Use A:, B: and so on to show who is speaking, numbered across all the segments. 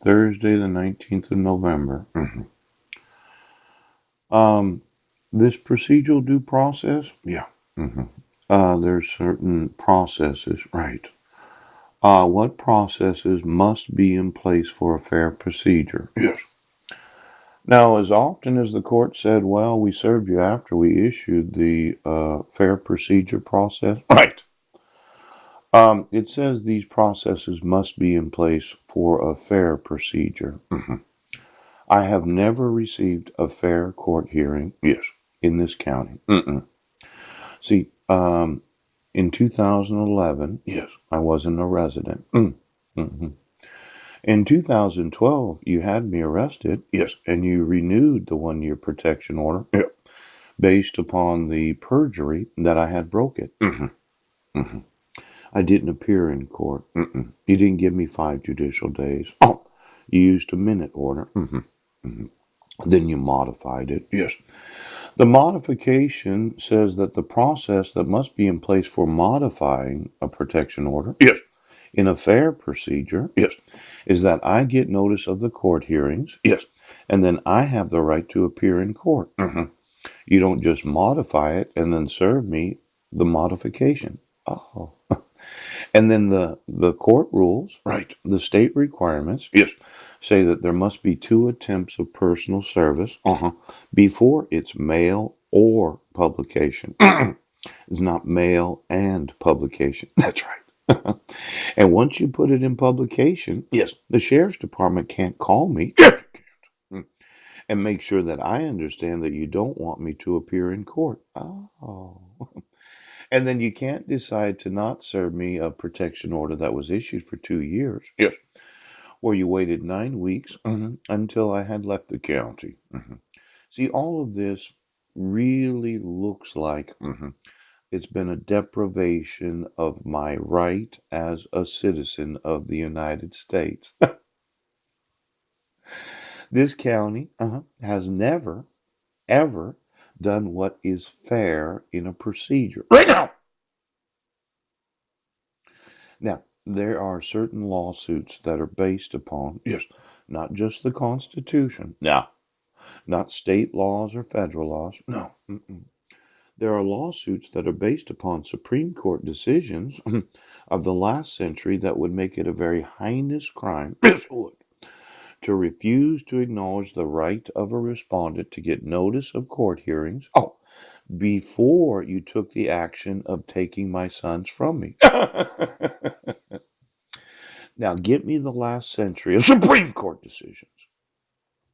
A: Thursday, the 19th of November. Um, this procedural due process, yeah. hmm there's certain processes, right? What processes must be in place for a fair procedure? Yes. Now, as often as the court said, well, we served you after we issued the fair procedure process, right? It says these processes must be in place for a fair procedure. I have never received a fair court hearing, yes, in this county. See, in 2011, yes, I wasn't a resident. In 2012, you had me arrested, yes, and you renewed the 1 year protection order, yeah, based upon the perjury that I had broke it. Mhm. I didn't appear in court. You didn't give me 5 judicial days. Oh, you used a minute order. Then you modified it. Yes. The modification says that the process that must be in place for modifying a protection order, yes, in a fair procedure, yes, is that I get notice of the court hearings, yes, and then I have the right to appear in court. You don't just modify it and then serve me the modification. Oh. And then the court rules, right, the state requirements, yes, say that there must be 2 attempts of personal service before it's mail or publication. It's not mail and publication. That's right. And once you put it in publication, yes, the sheriff's department can't call me and make sure that I understand that you don't want me to appear in court. Oh. And then you can't decide to not serve me a protection order that was issued for 2 years. Yes. Where you waited 9 weeks until I had left the county. See, all of this really looks like it's been a deprivation of my right as a citizen of the United States. This county has never, ever done what is fair in a procedure. Right now! Now, there are certain lawsuits that are based upon, yes, not just the Constitution. No. Not state laws or federal laws. No. There are lawsuits that are based upon Supreme Court decisions of the last century that would make it a very heinous crime, yes, it would, to refuse to acknowledge the right of a respondent to get notice of court hearings. Oh, before you took the action of taking my sons from me. Now, get me the last century of Supreme Court decisions.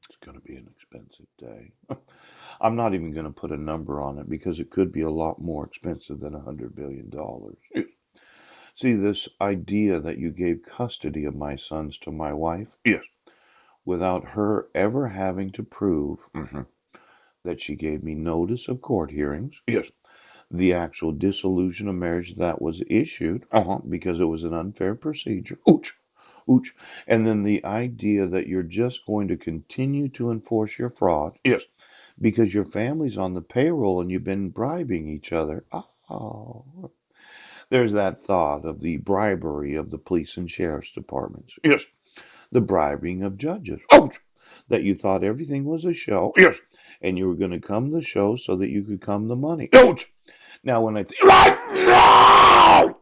A: It's going to be an expensive day. I'm not even going to put a number on it because it could be a lot more expensive than $100 billion. See, this idea that you gave custody of my sons to my wife, yes, without her ever having to prove that she gave me notice of court hearings, yes, the actual dissolution of marriage that was issued because it was an unfair procedure. Ooch, ooch. And then the idea that you're just going to continue to enforce your fraud, yes, because your family's on the payroll and you've been bribing each other. Oh, there's that thought of the bribery of the police and sheriff's departments. Yes, the bribing of judges. Ouch! That you thought everything was a show. Yes, and you were going to come the show so that you could come the money. Ouch! Now, when I think right now,